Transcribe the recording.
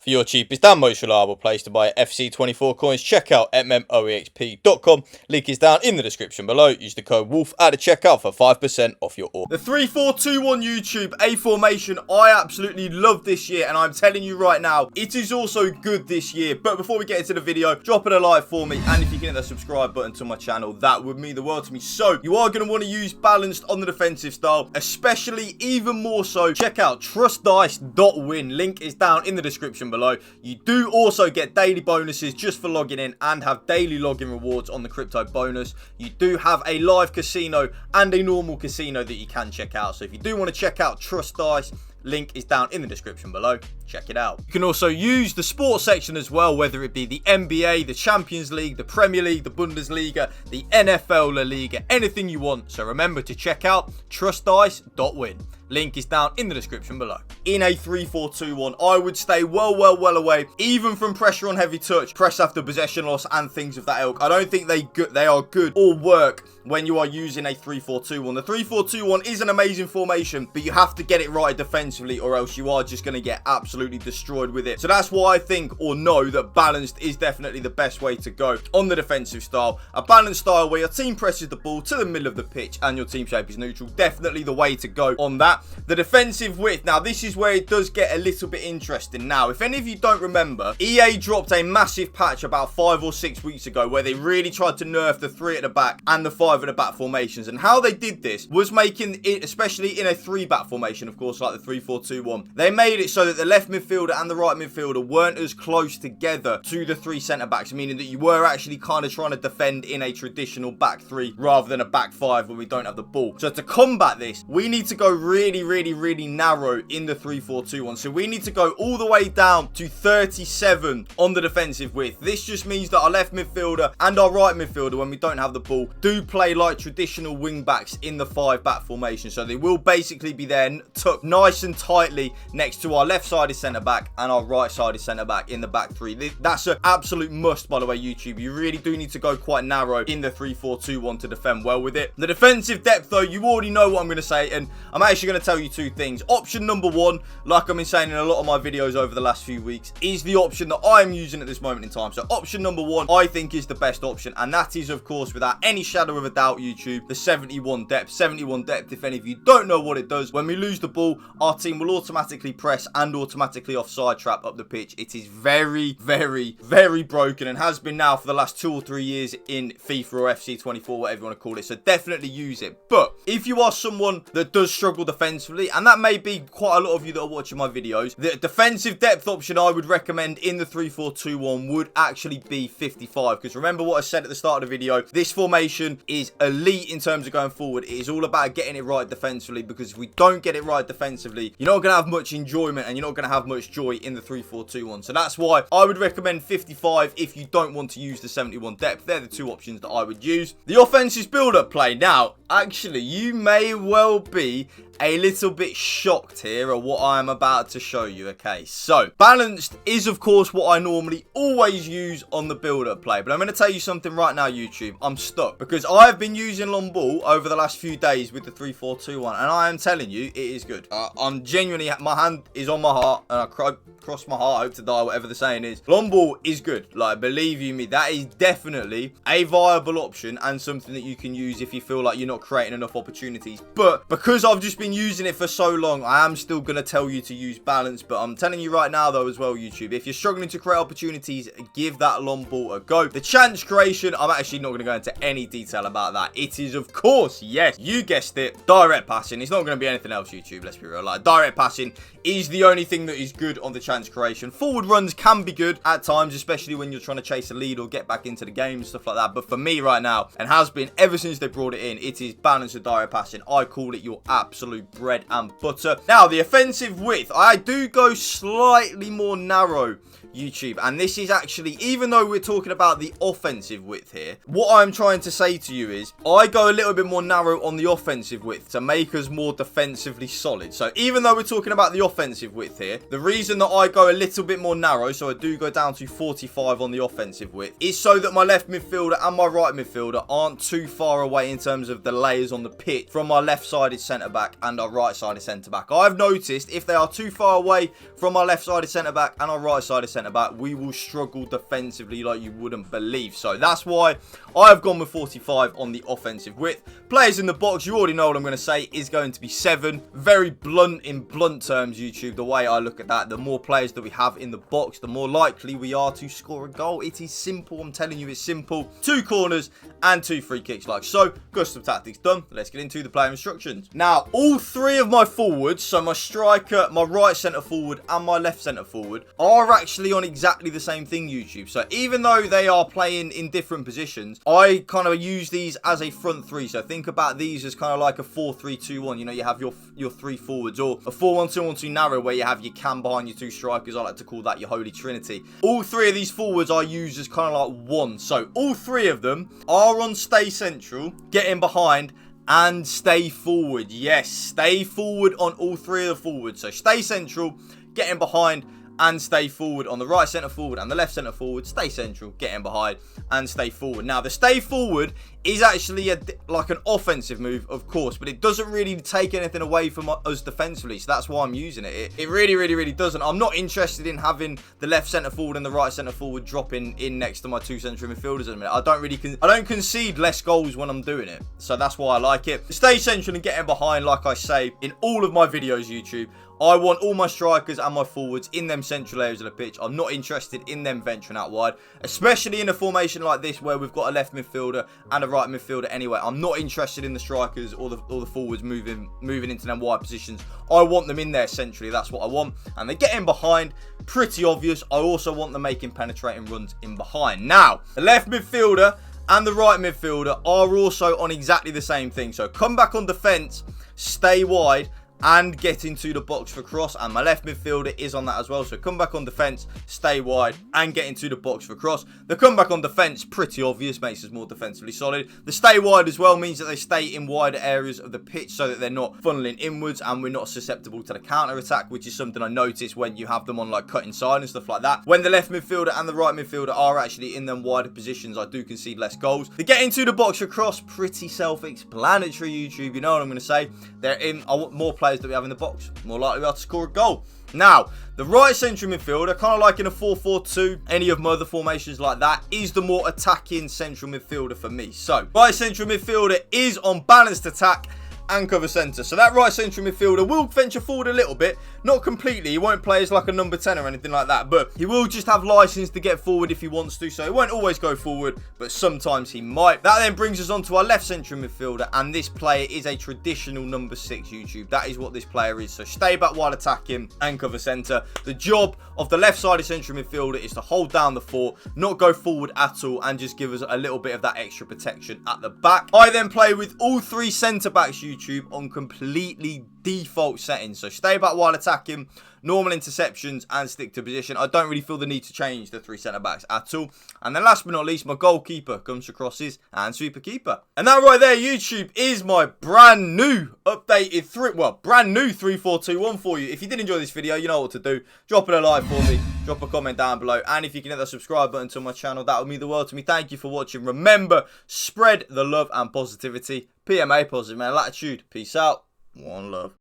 For your cheapest and most reliable place to buy FC24 coins, check out mmoexp.com. Link is down in the description below. Use the code WOLF at the checkout for 5% off your order. The 3-4-2-1 YouTube, a formation I absolutely love this year, and I'm telling you right now, it is also good this year. But before we get into the video, drop it a like for me, and if you can hit the subscribe button to my channel, that would mean the world to me. So, you are going to want to use balanced on the defensive style, especially even more so. Check out trustdice.win. Link is down in the description below. You do also get daily bonuses just for logging in and have daily login rewards on the crypto bonus. You do have a live casino and a normal casino that you can check out. So if you do want to check out Trust Dice, link is down in the description below. Check it out. You can also use the sports section as well, whether it be the NBA, the Champions League, the Premier League, the Bundesliga, the NFL La Liga, anything you want. So remember to check out trustdice.win. Link is down in the description below. In a 3-4-2-1, I would stay well away, even from pressure on heavy touch, press after possession loss, and things of that ilk. I don't think they are good or work when you are using a 3-4-2-1. The 3-4-2-1 is an amazing formation, but you have to get it right defensively, or else you are just going to get absolutely destroyed with it. So that's why I think, or know, that balanced is definitely the best way to go on the defensive style. A balanced style where your team presses the ball to the middle of the pitch and your team shape is neutral. Definitely the way to go on that. The defensive width. Now, this is where it does get a little bit interesting. Now, if any of you don't remember, EA dropped a massive patch about 5 or 6 weeks ago where they really tried to nerf the 3 at the back and the 5 at the back formations. And how they did this was making it, especially in a 3-back formation, of course, like the 3-4-2-1, they made it so that the left midfielder and the right midfielder weren't as close together to the 3 centre-backs, meaning that you were actually kind of trying to defend in a traditional back 3 rather than a back 5 when we don't have the ball. So to combat this, we need to go really narrow in the 3-4-2-1. So we need to go all the way down to 37 on the defensive width. This just means that our left midfielder and our right midfielder, when we don't have the ball, do play like traditional wing backs in the 5-back formation. So they will basically be there tucked nice and tightly next to our left-sided centre-back and our right-sided centre-back in the back 3. That's an absolute must, by the way, YouTube. You really do need to go quite narrow in the 3-4-2-1 to defend well with it. The defensive depth, though, you already know what I'm going to say, and I'm actually going to tell you 2 things. Option number 1, like I've been saying in a lot of my videos over the last few weeks, is the option that I'm using at this moment in time. So option number 1, I think, is the best option, and that is, of course, without any shadow of a doubt, YouTube, the 71 depth. 71 depth, if any of you don't know what it does, when we lose the ball, our team will automatically press and automatically offside trap up the pitch. It is very broken and has been now for the last 2 or 3 years in FIFA or FC24, whatever you want to call it. So definitely use it. But if you are someone that does struggle defensively, and that may be quite a lot of you that are watching my videos, the defensive depth option I would recommend in the 3-4-2-1 would actually be 55. Because remember what I said at the start of the video, this formation is elite in terms of going forward. It is all about getting it right defensively, because if we don't get it right defensively, you're not going to have much enjoyment and you're not going to have much joy in the 3-4-2-1. So that's why I would recommend 55 if you don't want to use the 71 depth. They're the 2 options that I would use. The offensive build-up play. Now, actually, you may well be a little bit shocked here at what I'm about to show you. Okay, so balanced is, of course, what I normally always use on the build-up play, but I'm going to tell you something right now, YouTube. I'm stuck because I've been using long ball over the last few days with the 3-4-2-1, and I am telling you, it is good. I'm genuinely, my hand is on my heart, and I cross my heart, hope to die, whatever the saying is. Long ball is good. Like, believe you me, that is definitely a viable option and something that you can use if you feel like you're not creating enough opportunities. But because I've just been using it for so long, I am still going to tell you to use balance. But I'm telling you right now, though, as well, YouTube, if you're struggling to create opportunities, give that long ball a go. The chance creation, I'm actually not going to go into any detail about that. It is, of course, yes, you guessed it, direct passing. It's not going to be anything else, YouTube, let's be real. Like, direct passing is the only thing that is good on the chance creation. Forward runs can be good at times, especially when you're trying to chase a lead or get back into the game and stuff like that. But for me right now, and has been ever since they brought it in, it is balance and direct passing. I call it your absolute bread and butter. Now, the offensive width, I do go slightly more narrow, YouTube, and this is actually, even though we're talking about the offensive width here, what I'm trying to say to you is I go a little bit more narrow on the offensive width to make us more defensively solid. So even though we're talking about the offensive width here, the reason that I go a little bit more narrow, so I do go down to 45 on the offensive width, is so that my left midfielder and my right midfielder aren't too far away in terms of the layers on the pitch from my left-sided centre-back and our right-sided centre-back. I've noticed if they are too far away from our left-sided centre-back and our right-sided centre-back, we will struggle defensively like you wouldn't believe. So that's why I've gone with 45 on the offensive width. Players in the box, you already know what I'm going to say, is going to be 7. Very blunt in blunt terms, YouTube, the way I look at that. The more players that we have in the box, the more likely we are to score a goal. It is simple. I'm telling you, it's simple. 2 corners and 2 free kicks like so. Custom tactics done. Let's get into the player instructions. Now, all 3 of my forwards, so my striker, my right centre forward and my left centre forward, are actually on exactly the same thing, YouTube. So even though they are playing in different positions, I kind of use these as a front 3. So think about these as kind of like a 4-3-2-1. You know, you have your 3 forwards, or a 4-1-2-1-2 narrow where you have your cam behind your 2 strikers. I like to call that your holy trinity. All 3 of these forwards I use as kind of like one. So all 3 of them are on stay central, getting behind and stay forward. Yes, stay forward on all 3 of the forwards. So stay central, getting behind and stay forward on the right centre forward and the left centre forward. Stay central, getting behind and stay forward. Now, the stay forward is actually like an offensive move, of course, but it doesn't really take anything away from us defensively, so that's why I'm using it. It really doesn't. I'm not interested in having the left centre forward and the right centre forward dropping in next to my 2 central midfielders at the minute. I don't concede less goals when I'm doing it, so that's why I like it. Stay central and getting behind, like I say in all of my videos, YouTube. I want all my strikers and my forwards in them central areas of the pitch. I'm not interested in them venturing out wide, especially in a formation like this where we've got a left midfielder and a right midfielder anyway. I'm not interested in the strikers or the forwards moving into them wide positions. I want them in there centrally. That's what I want. And they're getting behind. Pretty obvious. I also want them making penetrating runs in behind. Now, the left midfielder and the right midfielder are also on exactly the same thing. So come back on defence, stay wide, and get into the box for cross. And my left midfielder is on that as well. So come back on defence, stay wide, and get into the box for cross. The comeback on defence, pretty obvious, makes us more defensively solid. The stay wide as well means that they stay in wider areas of the pitch so that they're not funneling inwards and we're not susceptible to the counter-attack, which is something I notice when you have them on like cut inside and stuff like that. When the left midfielder and the right midfielder are actually in them wider positions, I do concede less goals. The get into the box for cross, pretty self-explanatory, YouTube. You know what I'm going to say. They're in. I want more players that we have in the box, more likely we have to score a goal. Now, the right central midfielder, kind of like in a 4-4-2, any of my other formations like that, is the more attacking central midfielder for me. So, right central midfielder is on balanced attack and cover centre. So that right central midfielder will venture forward a little bit, not completely. He won't play as like a number 10 or anything like that, but he will just have license to get forward if he wants to. So he won't always go forward, but sometimes he might. That then brings us on to our left central midfielder, and this player is a traditional number 6, YouTube. That is what this player is. So stay back while attacking and cover centre. The job of the left-sided central midfielder is to hold down the fort, not go forward at all, and just give us a little bit of that extra protection at the back. I then play with all 3 centre-backs, YouTube, on completely default settings. So stay back while attacking, normal interceptions, and stick to position. I don't really feel the need to change the 3 centre-backs at all. And then last but not least, my goalkeeper comes to crosses and sweeper keeper. And that right there, YouTube, is my brand new updated brand new 3-4-2-1 for you. If you did enjoy this video, you know what to do. Drop it a like for me, drop a comment down below, and if you can hit that subscribe button to my channel, that would mean the world to me. Thank you for watching. Remember, spread the love and positivity. PMA, positive man, latitude. Peace out. One love.